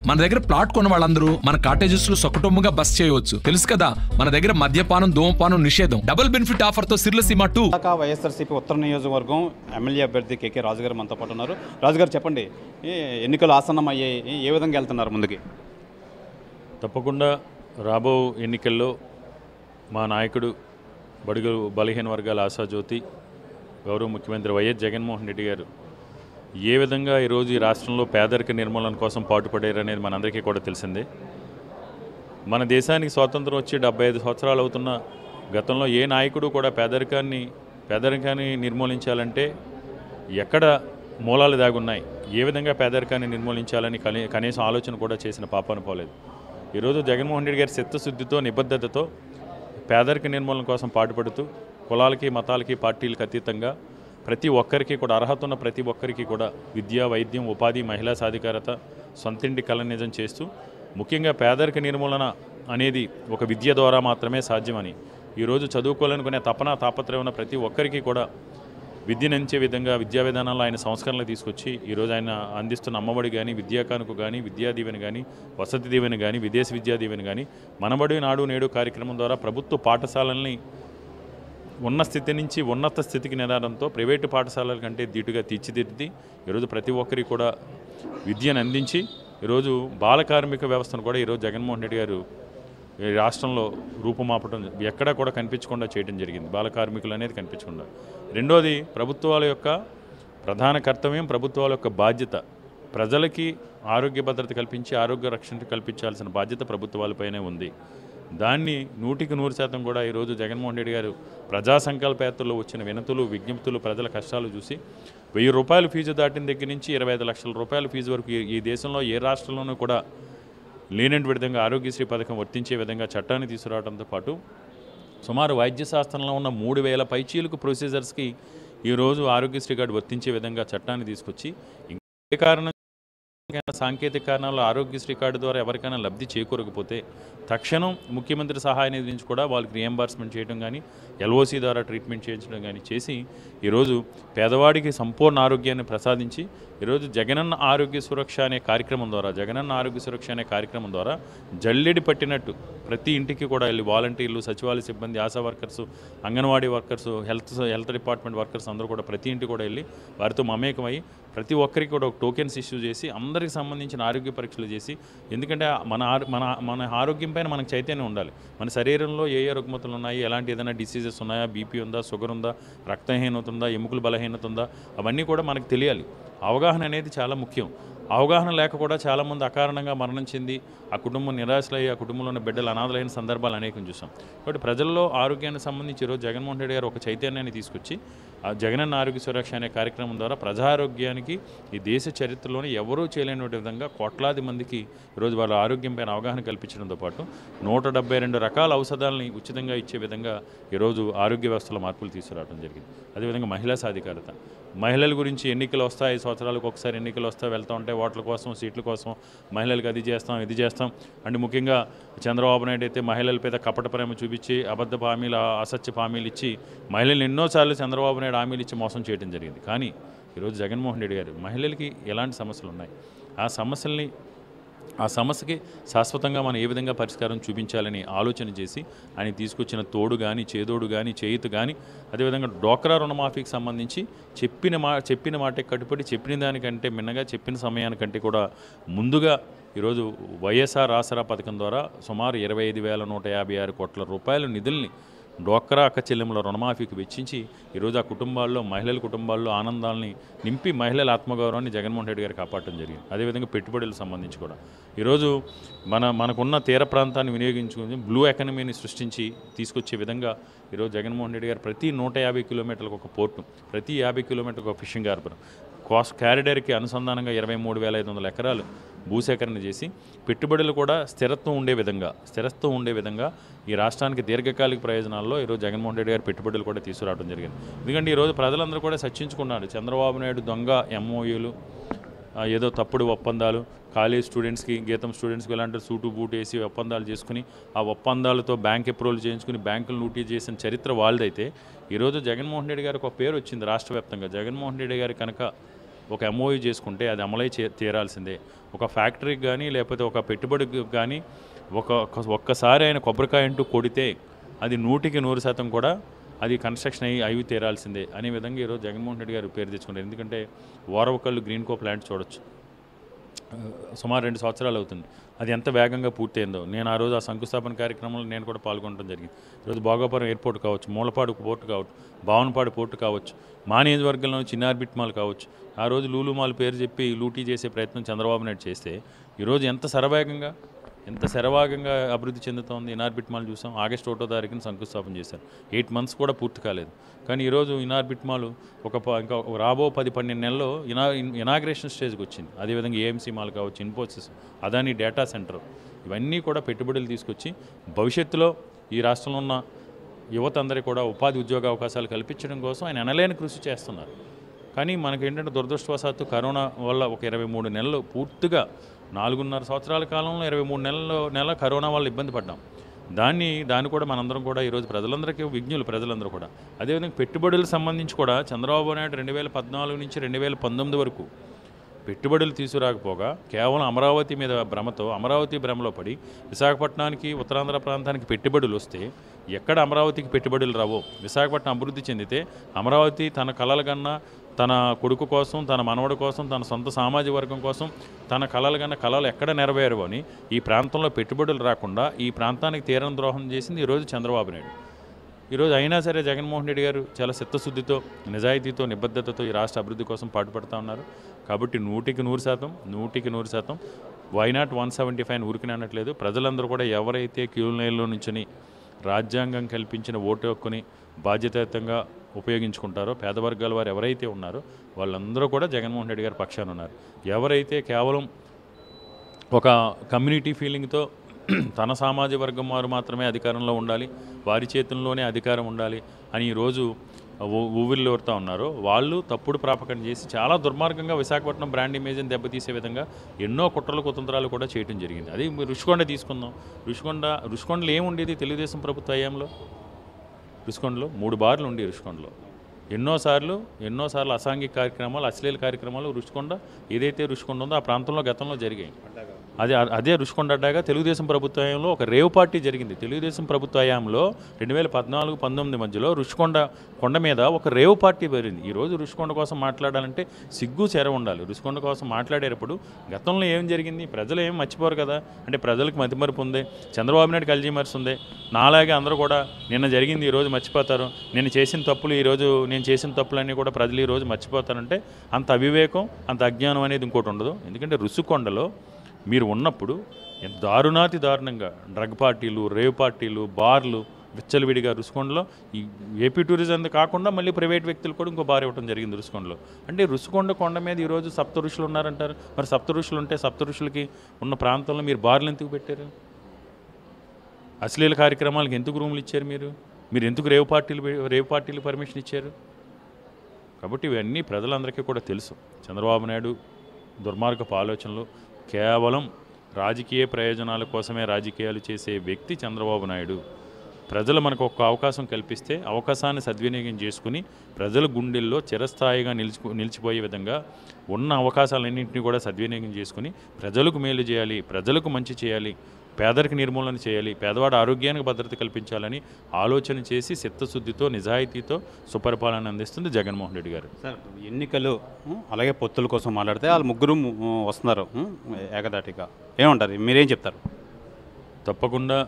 మన దగ్గర ప్లాట్ కొన్న వాళ్ళందరూ మన కాటేజెస్ లో సొకటొమ్ముగా బస్ చేయవచ్చు. తెలుసు కదా, మన దగ్గర మద్యపానం ధూమపానం నిషేధం. డబుల్ బెనిఫిట్ ఆఫర్ తో సిర్లసీమ 2. వైఎస్ఆర్సీపీ ఉత్తర నియోజకవర్గం ఎమ్మెల్యే అభ్యర్థి కేకే రాజు గారు మనతో పాటు ఉన్నారు. రాజు గారు చెప్పండి, ఎన్నికలు ఆసన్నం అయ్యాయి, ఏ విధంగా వెళ్తున్నారు ముందుకి? తప్పకుండా రాబో ఎన్నికల్లో మా నాయకుడు బడుగు బలహీన వర్గాల ఆశాజ్యోతి గౌరవ ముఖ్యమంత్రి వైఎస్ జగన్మోహన్ రెడ్డి గారు ఏ విధంగా ఈరోజు ఈ రాష్ట్రంలో పేదరిక నిర్మూలన కోసం పాటుపడారు అనేది మనందరికీ కూడా తెలిసిందే. మన దేశానికి స్వాతంత్రం వచ్చి 75 సంవత్సరాలు అవుతున్న గతంలో ఏ నాయకుడు కూడా పేదరికాన్ని నిర్మూలించాలంటే ఎక్కడ మూలాలు దాగున్నాయి, ఏ విధంగా పేదరికాన్ని నిర్మూలించాలని కనీసం ఆలోచన కూడా చేసిన పాపాన పోలేదు. ఈరోజు జగన్మోహన్ రెడ్డి గారి చిత్తశుద్ధితో నిబద్ధతతో పేదరిక నిర్మూలన కోసం పాటుపడుతూ కులాలకి మతాలకి పార్టీలకు అతీతంగా ప్రతి ఒక్కరికి కూడా అర్హత ఉన్న ప్రతి ఒక్కరికి కూడా విద్య, వైద్యం, ఉపాధి, మహిళా సాధికారత, సొంతింటి కళ నిజం చేస్తూ ముఖ్యంగా పేదరిక నిర్మూలన అనేది ఒక విద్య ద్వారా మాత్రమే సాధ్యమని ఈరోజు చదువుకోవాలనుకునే తాపత్రయం ఉన్న ప్రతి ఒక్కరికి కూడా విద్యనంచే విధంగా విద్యా విధానాల్లో ఆయన సంస్కరణలు తీసుకొచ్చి ఈరోజు ఆయన అందిస్తున్న అమ్మఒడి కానీ, విద్యా కానుక కానీ, విద్యా దీవెన కానీ, వసతి దీవెన కానీ, విదేశీ విద్యా దీవెన కానీ, మనబడి నాడు నేడు కార్యక్రమం ద్వారా ప్రభుత్వ పాఠశాలల్ని ఉన్న స్థితి నుంచి ఉన్నత స్థితికి నిదానంతో ప్రైవేటు పాఠశాలల కంటే ధీటుగా తీర్చిదిద్ది ఈరోజు ప్రతి ఒక్కరికి కూడా విద్యను అందించి ఈరోజు బాల కార్మిక వ్యవస్థను కూడా ఈరోజు జగన్మోహన్ రెడ్డి గారు ఈ రాష్ట్రంలో రూపుమాపటం ఎక్కడా కూడా కనిపించకుండా చేయడం జరిగింది. బాల కార్మికులు అనేది కనిపించకుండా. రెండోది, ప్రభుత్వాల యొక్క ప్రధాన కర్తవ్యం, ప్రభుత్వాల యొక్క బాధ్యత ప్రజలకి ఆరోగ్య భద్రత కల్పించి ఆరోగ్య రక్షణ కల్పించాల్సిన బాధ్యత ప్రభుత్వాలపైనే ఉంది. దాన్ని 100% కూడా ఈరోజు జగన్మోహన్ రెడ్డి గారు ప్రజా సంకల్పయాత్రలో వచ్చిన వినతులు, విజ్ఞప్తులు, ప్రజల కష్టాలు చూసి 1000 రూపాయల ఫీజు దాటిన దగ్గర నుంచి 25 లక్షల రూపాయల ఫీజు వరకు ఈ దేశంలో ఏ రాష్ట్రంలోనూ కూడా లేనటువంటి విధంగా ఆరోగ్యశ్రీ పథకం వర్తించే విధంగా చట్టాన్ని తీసుకురావడంతో పాటు సుమారు వైద్య శాస్త్రంలో ఉన్న 3000 పైచీలకు ప్రొసీజర్స్కి ఈరోజు ఆరోగ్యశ్రీ కార్డు వర్తించే విధంగా చట్టాన్ని తీసుకొచ్చి ఇంకే కారణం సాంకేతిక కారణాలు ఆరోగ్యశ్రీ కార్డు ద్వారా ఎవరికైనా లబ్ధి చేకూరకపోతే తక్షణం ముఖ్యమంత్రి సహాయ నిధి నుంచి కూడా వాళ్ళకి రియంబర్స్మెంట్ చేయడం కానీ, ఎల్ఓసి ద్వారా ట్రీట్మెంట్ చేయించడం కానీ చేసి ఈరోజు పేదవాడికి సంపూర్ణ ఆరోగ్యాన్ని ప్రసాదించి ఈరోజు జగనన్న ఆరోగ్య సురక్ష అనే కార్యక్రమం ద్వారా జల్లెడి పట్టినట్టు ప్రతి ఇంటికి కూడా వెళ్ళి వాలంటీర్లు, సచివాలయ సిబ్బంది, ASHA workers, anganwadi workers, health department workers అందరూ కూడా ప్రతి ఇంటికి కూడా వెళ్ళి వారితో మమేకమై ప్రతి ఒక్కరికి కూడా ఒక టోకెన్స్ ఇష్యూ చేసి అందరికి సంబంధించిన ఆరోగ్య పరీక్షలు చేసి, ఎందుకంటే మన ఆరోగ్యం పైన మనకు చైతన్యం ఉండాలి. మన శరీరంలో ఏ రుగ్మతలు ఉన్నాయి, ఎలాంటి ఏదైనా డిసీజెస్ ఉన్నాయా, బీపీ ఉందా, షుగర్ ఉందా, రక్తహీనత ఉందా, ఎముకల బలహీనత ఉందా, అవన్నీ కూడా మనకు తెలియాలి. అవగాహన అనేది చాలా ముఖ్యం. అవగాహన లేక కూడా చాలామంది అకారణంగా మరణం చెంది ఆ కుటుంబం నిరాశలయ్యి ఆ కుటుంబంలో ఉన్న బిడ్డలు అనాథలైన సందర్భాలు అనేకం చూసాం. కాబట్టి ప్రజల్లో ఆరోగ్యానికి సంబంధించి ఈరోజు జగన్మోహన్ రెడ్డి గారు ఒక చైతన్యాన్ని తీసుకొచ్చి ఆ జగనన్న ఆరోగ్య సురక్ష అనే కార్యక్రమం ద్వారా ప్రజారోగ్యానికి ఈ దేశ చరిత్రలోనే ఎవరూ చేయలేని విధంగా కోట్లాది మందికి ఈరోజు వాళ్ళ ఆరోగ్యం పైన అవగాహన కల్పించడంతో పాటు 172 రకాల ఔషధాలని ఉచితంగా ఇచ్చే విధంగా ఈరోజు ఆరోగ్య వ్యవస్థలో మార్పులు తీసుకురావడం జరిగింది. అదేవిధంగా మహిళా సాధికారత, మహిళల గురించి ఎన్నికలు వస్తాయి, 5 సంవత్సరాలకు ఒకసారి ఎన్నికలు వస్తాయి, వెళ్తూ ఉంటాయి, ఓట్ల కోసం, సీట్ల కోసం, మహిళలకు అది చేస్తాం ఇది చేస్తాం అంటే ముఖ్యంగా చంద్రబాబు నాయుడు అయితే మహిళల మీద కపట ప్రేమ చూపించి అబద్ధపు హామీలు, అసత్యపు హామీలు ఇచ్చి మహిళలు ఎన్నోసార్లు చంద్రబాబు నాయుడు హామీలు ఇచ్చి మోసం చేయడం జరిగింది. కానీ ఈరోజు జగన్మోహన్ రెడ్డి గారు మహిళలకి ఎలాంటి సమస్యలు ఉన్నాయి, ఆ సమస్యకి శాశ్వతంగా మనం ఏ విధంగా పరిష్కారం చూపించాలని ఆలోచన చేసి ఆయన తీసుకొచ్చిన తోడు కానీ, చేదోడు కానీ, చేయుత కానీ, అదేవిధంగా డ్వాక్రా రుణమాఫీకి సంబంధించి చెప్పిన మాటే కట్టుబడి చెప్పిన దానికంటే మిన్నగా చెప్పిన సమయానికంటే కూడా ముందుగా ఈరోజు వైఎస్ఆర్ ఆసరా పథకం ద్వారా సుమారు 25,156 కోట్ల రూపాయల నిధుల్ని డ్వాక్రా అక్క చెల్లెముల రుణమాఫీకి వెచ్చించి ఈరోజు ఆ కుటుంబాల్లో, మహిళల కుటుంబాల్లో ఆనందాలని నింపి మహిళల ఆత్మగౌరవాన్ని జగన్మోహన్ రెడ్డి గారు కాపాడటం జరిగింది. అదేవిధంగా పెట్టుబడులకు సంబంధించి కూడా ఈరోజు మనకున్న తీర ప్రాంతాన్ని వినియోగించుకుని బ్లూ ఎకానమీని సృష్టించి తీసుకొచ్చే విధంగా ఈరోజు జగన్మోహన్ రెడ్డి గారు ప్రతి 150 కిలోమీటర్లకు ఒక పోర్టు, ప్రతి 50 కిలోమీటర్లకు ఒక ఫిషింగ్ హార్బర్, కారిడార్కి అనుసంధానంగా 23,500 ఎకరాలు భూసేకరణ చేసి పెట్టుబడులు కూడా స్థిరత్వం ఉండే విధంగా ఈ రాష్ట్రానికి దీర్ఘకాలిక ప్రయోజనాల్లో ఈరోజు జగన్మోహన్ రెడ్డి గారు పెట్టుబడులు కూడా తీసుకురావడం జరిగింది. ఎందుకంటే ఈరోజు ప్రజలందరూ కూడా చర్చించుకున్నారు, చంద్రబాబు నాయుడు దొంగ ఎంఓయూలు, ఏదో తప్పుడు ఒప్పందాలు, కాలేజ్ స్టూడెంట్స్కి, గీతం స్టూడెంట్స్కి ఇలాంటి సూటు బూటు వేసి ఒప్పందాలు చేసుకుని ఆ ఒప్పందాలతో బ్యాంక్ అప్రూవల్ చేయించుకుని బ్యాంకులు లూటీ చేసిన చరిత్ర వాళ్ళదైతే ఈరోజు జగన్మోహన్ రెడ్డి గారికి ఒక పేరు వచ్చింది రాష్ట్ర వ్యాప్తంగా. జగన్మోహన్ రెడ్డి గారి కనుక ఒక ఎంఓయూ చేసుకుంటే అది అమలై తీరాల్సిందే. ఒక ఫ్యాక్టరీకి కానీ లేకపోతే ఒక పెట్టుబడికి కానీ ఒక్కసారి ఆయన కొబ్బరికాయ అంటూ కొడితే అది 100% కూడా అది కన్స్ట్రక్షన్ అయి తీరాల్సిందే అనే విధంగా ఈరోజు జగన్మోహన్ రెడ్డి గారు పేరు తెచ్చుకున్నారు. ఎందుకంటే ఓరవకల్లు గ్రీన్ కో ప్లాంట్ చూడొచ్చు, సుమారు 2 సంవత్సరాలు అవుతుంది. అది ఎంత వేగంగా పూర్తయిందో. నేను ఆ రోజు ఆ శంకుస్థాపన కార్యక్రమంలో నేను కూడా పాల్గొనడం జరిగింది. ఈరోజు భోగాపురం ఎయిర్పోర్ట్ కావచ్చు, మూలపాడు పోర్టు కావచ్చు, భావనపాడు పోర్టు కావచ్చు, మా నియోజకవర్గంలో చిన్న ఆర్బిట్ మాల్ కావచ్చు. ఆ రోజు లూలు మాల్ పేరు చెప్పి లూటీ చేసే ప్రయత్నం చంద్రబాబు నాయుడు చేస్తే ఈరోజు ఎంత శరవేగంగా అభివృద్ధి చెందుతోంది. ఇనార్బిట్ మాల్ చూసాం, ఆగస్టు 1వ తారీఖున శంకుస్థాపన చేశారు. 8 months కూడా పూర్తి కాలేదు. కానీ ఈరోజు ఇనార్బిట్ మాల్ ఇంకా రాబో 10-12 నెలల్లో ఇనాగ్రేషన్ స్టేజ్కి వచ్చింది. అదేవిధంగా ఏఎంసీ మాల్ కావచ్చు, ఇన్ఫోసిస్, అదాని డేటా సెంటర్, ఇవన్నీ కూడా పెట్టుబడులు తీసుకొచ్చి భవిష్యత్తులో ఈ రాష్ట్రంలో ఉన్న యువత అందరికీ కూడా ఉపాధి ఉద్యోగ అవకాశాలు కల్పించడం కోసం ఆయన ఎనలేని కృషి చేస్తున్నారు. కానీ మనకేంటంటే దురదృష్టవశాత్తు కరోనా వల్ల ఒక 23 నెలలు పూర్తిగా 4.5 సంవత్సరాల కాలంలో 23 నెలల కరోనా వల్ల ఇబ్బంది పడ్డాం. దాన్ని కూడా మనందరం కూడా ఈరోజు ప్రజలందరికీ విజ్ఞులు ప్రజలందరూ కూడా. అదేవిధంగా పెట్టుబడులకు సంబంధించి కూడా చంద్రబాబు నాయుడు 2014 నుంచి 2019 వరకు పెట్టుబడులు తీసుకురాకపోగా కేవలం అమరావతి మీద అమరావతి భ్రమలో పడి విశాఖపట్నానికి, ఉత్తరాంధ్ర ప్రాంతానికి పెట్టుబడులు వస్తే ఎక్కడ అమరావతికి పెట్టుబడులు రావో, విశాఖపట్నం అభివృద్ధి చెందితే అమరావతి తన కలల కన్నా, తన కొడుకు కోసం, తన మనవడి కోసం, తన సొంత సామాజిక వర్గం కోసం తన కలలు ఎక్కడ నెరవేరవు అని ఈ ప్రాంతంలో పెట్టుబడులు రాకుండా ఈ ప్రాంతానికి తీరని ద్రోహం చేసింది ఈరోజు చంద్రబాబు నాయుడు. ఈరోజు అయినా సరే జగన్మోహన్ రెడ్డి గారు చాలా చిత్తశుద్ధితో, నిజాయితీతో, నిబద్ధతతో ఈ రాష్ట్ర అభివృద్ధి కోసం పాటుపడుతూ ఉన్నారు. కాబట్టి 100% వై నాట్ 175 ఊరికి అనట్లేదు. ప్రజలందరూ కూడా ఎవరైతే క్యూ లైన్లో నుంచుని రాజ్యాంగం కల్పించిన ఓటు హక్కుని బాధ్యతాయుతంగా ఉపయోగించుకుంటారో, పేద వర్గాల వారు ఎవరైతే ఉన్నారో వాళ్ళందరూ కూడా జగన్మోహన్ రెడ్డి గారి పక్షాన ఉన్నారు. ఎవరైతే కేవలం ఒక కమ్యూనిటీ ఫీలింగ్తో తన సామాజిక వర్గం వారు మాత్రమే అధికారంలో ఉండాలి, వారి చేతుల్లోనే అధికారం ఉండాలి అని ఈరోజు ఊవిల్లోరుతూ ఉన్నారో వాళ్ళు తప్పుడు ప్రాపకం చేసి చాలా దుర్మార్గంగా విశాఖపట్నం బ్రాండ్ ఇమేజ్ని దెబ్బతీసే విధంగా ఎన్నో కుట్రలు కుతంత్రాలు కూడా చేయడం జరిగింది. అది రుషికొండ తీసుకుందాం. రుషికొండలో ఏముండేది తెలుగుదేశం ప్రభుత్వ హయాంలో? రుషికొండలో 3 బార్లు ఉండి రుషికొండలో ఎన్నోసార్లు అసాంఘిక కార్యక్రమాలు, అశ్లీల కార్యక్రమాలు రుషికొండ ఏదైతే రుషికొండ ఉందో ఆ ప్రాంతంలో గతంలో జరిగాయి. అదే రుషికొండ అడ్డాగా తెలుగుదేశం ప్రభుత్వ హయాంలో ఒక రేవ్ పార్టీ జరిగింది. తెలుగుదేశం ప్రభుత్వ హయాంలో 2014-19 మధ్యలో రుషికొండ కొండ మీద ఒక రేవ్ పార్టీ జరిగింది. ఈరోజు రుషికొండ కోసం మాట్లాడాలంటే సిగ్గు చెర ఉండాలి. రుషికొండ కోసం మాట్లాడేటప్పుడు గతంలో ఏం జరిగింది ప్రజలు ఏం మర్చిపోరు కదా. అంటే ప్రజలకు మతిమరుపు ఉంది, చంద్రబాబు నాయుడు అల్జీమర్స్ ఉంది. నాలాగే అందరూ కూడా నిన్న జరిగింది ఈరోజు మర్చిపోతారు, నేను చేసిన తప్పులన్నీ కూడా ప్రజలు ఈరోజు మర్చిపోతారంటే అంత అవివేకం, అంత అజ్ఞానం అనేది ఇంకోటి ఉండదు. ఎందుకంటే రుషికొండలో మీరు ఉన్నప్పుడు దారుణాతి దారుణంగా డ్రగ్ పార్టీలు, రేవ్ పార్టీలు, బార్లు విచ్చలవిడిగా రుషికొండలో ఈ ఏపీ టూరిజం కాకుండా మళ్ళీ ప్రైవేట్ వ్యక్తులు కూడా ఇంకో బార్ ఇవ్వడం జరిగింది రుషికొండలో. అంటే రుషికొండ కొండ మీద ఈరోజు సప్త ఋషులు ఉన్నారంటారు. మరి సప్త ఋషులు ఉంటే సప్త ఋషులకి ఉన్న ప్రాంతంలో మీరు బార్లు ఎందుకు పెట్టారు? అశ్లీల కార్యక్రమాలకు ఎందుకు రూములు ఇచ్చారు? మీరు ఎందుకు రేవ్ పార్టీలు పర్మిషన్ ఇచ్చారు? కాబట్టి ఇవన్నీ ప్రజలందరికీ కూడా తెలుసు. చంద్రబాబు నాయుడు దుర్మార్గపు ఆలోచనలు, కేవలం రాజకీయ ప్రయోజనాల కోసమే రాజకీయాలు చేసే వ్యక్తి చంద్రబాబు నాయుడు. ప్రజలు మనకు ఒక అవకాశం కల్పిస్తే అవకాశాన్ని సద్వినియోగం చేసుకుని ప్రజల గుండెల్లో చిరస్థాయిగా నిలిచిపోయే విధంగా ఉన్న అవకాశాలన్నింటినీ కూడా సద్వినియోగం చేసుకుని ప్రజలకు మేలు చేయాలి, ప్రజలకు మంచి చేయాలి, పేదరిక నిర్మూలన చేయాలి, పేదవాడి ఆరోగ్యానికి భద్రత కల్పించాలని ఆలోచన చేసి చిత్తశుద్ధితో, నిజాయితీతో సుపరిపాలన అందిస్తుంది జగన్మోహన్ రెడ్డి గారు. సార్, ఎన్నికలు అలాగే పొత్తుల కోసం మాట్లాడితే వాళ్ళు ముగ్గురు వస్తున్నారు ఏకదాటిగా, ఏమంటారు? మీరేం చెప్తారు? తప్పకుండా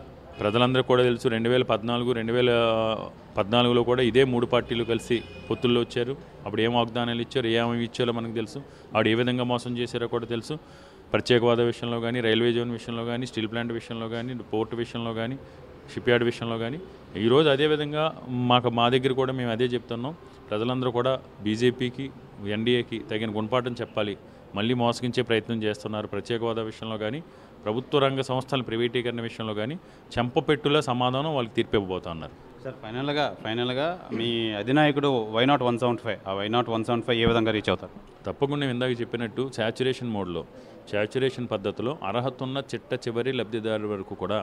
ప్రజలందరూ కూడా తెలుసు. 2014 కూడా ఇదే 3 పార్టీలు కలిసి పొత్తుల్లో వచ్చారు. అప్పుడు ఏం వాగ్దానాలు ఇచ్చారు, ఏమి ఇచ్చారో మనకు తెలుసు. ఆవిడ ఏ విధంగా మోసం చేశారో కూడా తెలుసు. ప్రత్యేకవాద విషయంలో కానీ, రైల్వే జోన్ విషయంలో కానీ, స్టీల్ ప్లాంట్ విషయంలో కానీ, పోర్టు విషయంలో కానీ, షిప్ యార్డ్ విషయంలో కానీ ఈరోజు అదేవిధంగా మా దగ్గర కూడా మేము అదే చెప్తున్నాం. ప్రజలందరూ కూడా బీజేపీకి, ఎన్డీఏకి తగిన గుణపాఠం చెప్పాలి. మళ్ళీ మోసగించే ప్రయత్నం చేస్తున్నారు. ప్రత్యేకవాద విషయంలో కానీ, ప్రభుత్వ రంగ సంస్థల ప్రైవేటీకరణ విషయంలో కానీ చెంపపెట్టుల సమాధానం వాళ్ళకి తీర్పివ్వబోతున్నారు. సార్, ఫైనల్గా మీ అధినాయకుడు వై నాట్ 175, ఆ వై నాట్ 175 ఏ విధంగా రీచ్ అవుతారు? తప్పకుండా ఇందాక చెప్పినట్టు శాచ్యురేషన్ మోడ్లో, శాచ్యురేషన్ పద్ధతిలో అర్హత ఉన్న చిట్ట చివరి లబ్ధిదారు వరకు కూడా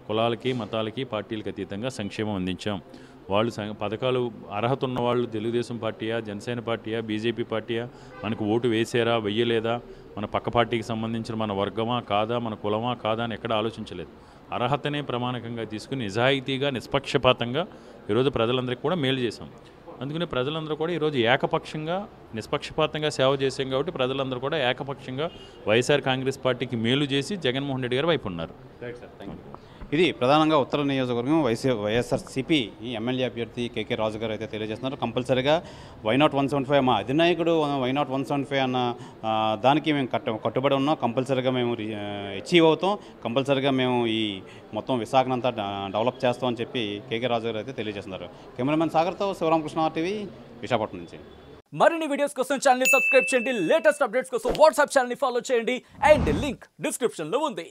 కులాలకి, మతాలకి, పార్టీలకు అతీతంగా సంక్షేమం అందించాం. వాళ్ళు పథకాలు అర్హత ఉన్న వాళ్ళు తెలుగుదేశం పార్టీయా, జనసేన పార్టీయా, బీజేపీ పార్టీయా, మనకు ఓటు వేసారా వెయ్యలేదా, మన పక్క పార్టీకి సంబంధించిన మన వర్గమా కాదా, మన కులమా కాదా అని ఎక్కడ ఆలోచించలేదు. అర్హతనే ప్రమాణకంగా తీసుకుని నిజాయితీగా నిష్పక్షపాతంగా ఈరోజు ప్రజలందరికీ కూడా మేలు చేశాం. అందుకని ప్రజలందరూ కూడా ఈరోజు ఏకపక్షంగా నిష్పక్షపాతంగా సేవ చేసాం కాబట్టి ప్రజలందరూ కూడా ఏకపక్షంగా వైఎస్ఆర్ కాంగ్రెస్ పార్టీకి మేలు చేసి జగన్మోహన్ రెడ్డి గారు వైపు ఉన్నారు. ఇది ప్రధానంగా ఉత్తర నియోజకవర్గం వైఎస్ఆర్సీపీ ఎమ్మెల్యే అభ్యర్థి కేకే రాజు గారు అయితే తెలియజేస్తున్నారు. కంపల్సరీగా వైనాట్ 175 మా అధినాయకుడు వైనాట్ 175 అన్న దానికి మేము కట్టుబడి ఉన్నాం. కంపల్సరీగా మేము అచీవ్ అవుతాం. కంపల్సరీగా మేము ఈ మొత్తం విశాఖనంతా డెవలప్ చేస్తామని చెప్పి కేకే రాజు గారు అయితే తెలియజేస్తున్నారు. కెమెరామెన్ సాగర్తో శివరామకృష్ణ టీవీ విశాఖపట్నం నుంచి. మరిన్ని వీడియోస్ కోసం ఛానల్ ని సబ్స్క్రైబ్ చేయండి. లేటెస్ట్ అప్డేట్స్ కోసం వాట్సాప్ ఛానల్ ని ఫాలో చేయండి. అండ్ లింక్ డిస్క్రిప్షన్ లో ఉంది.